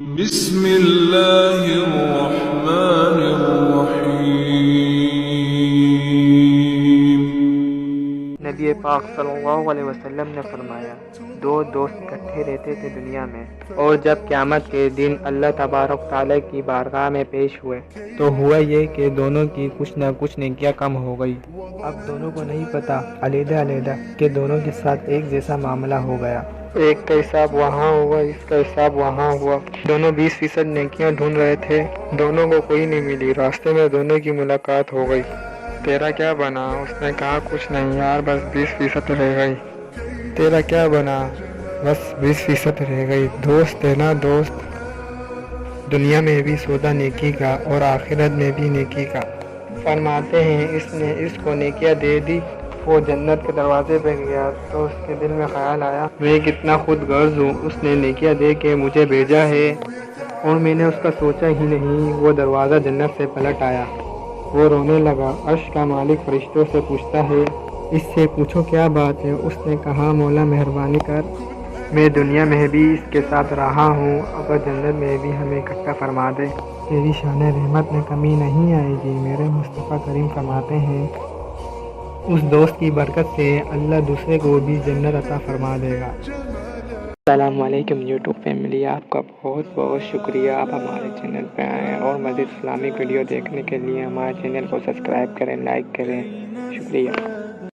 بسم اللہ الرحمن الرحیم۔ نبی پاک صلی اللہ علیہ وسلم نے فرمایا، دو دوست اکٹھے رہتے تھے دنیا میں، اور جب قیامت کے دن اللہ تبارک تعالیٰ کی بارگاہ میں پیش ہوئے تو ہوا یہ کہ دونوں کی کچھ نہ کچھ نیکیاں کم ہو گئی۔ اب دونوں کو نہیں پتا علیحدہ علیحدہ کہ دونوں کے ساتھ ایک جیسا معاملہ ہو گیا۔ ایک کا حساب وہاں ہوا، اس کا حساب وہاں ہوا۔ دونوں 20% نیکیاں ڈھونڈ رہے تھے، دونوں کو کوئی نہیں ملی۔ راستے میں دونوں کی ملاقات ہو گئی۔ تیرا کیا بنا؟ اس نے کہا کچھ نہیں یار، بس 20% رہ گئی۔ تیرا کیا بنا؟ بس 20% رہ گئی۔ دوست ہے نا دوست، دنیا میں بھی سودا نیکی کا اور آخرت میں بھی نیکی کا۔ فرماتے ہیں اس نے اس کو نیکیاں دے دی، وہ جنت کے دروازے پہ گیا تو اس کے دل میں خیال آیا، میں کتنا خود غرض ہوں، اس نے نیکیاں دے کے مجھے بھیجا ہے اور میں نے اس کا سوچا ہی نہیں۔ وہ دروازہ جنت سے پلٹ آیا، وہ رونے لگا۔ عرش کا مالک فرشتوں سے پوچھتا ہے، اس سے پوچھو کیا بات ہے؟ اس نے کہا، مولا مہربانی کر، میں دنیا میں بھی اس کے ساتھ رہا ہوں، اگر جنت میں بھی ہمیں اکٹھا فرما دے، تیری شان رحمت میں کمی نہیں آئے گی۔ میرے مصطفیٰ کریم فرماتے ہیں، اس دوست کی برکت سے اللہ دوسرے کو بھی جنت عطا فرما دے گا۔ السلام علیکم یوٹیوب فیملی، آپ کا بہت بہت شکریہ، آپ ہمارے چینل پہ آئیں اور مزید اسلامک ویڈیو دیکھنے کے لیے ہمارے چینل کو سبسکرائب کریں، لائک کریں، شکریہ۔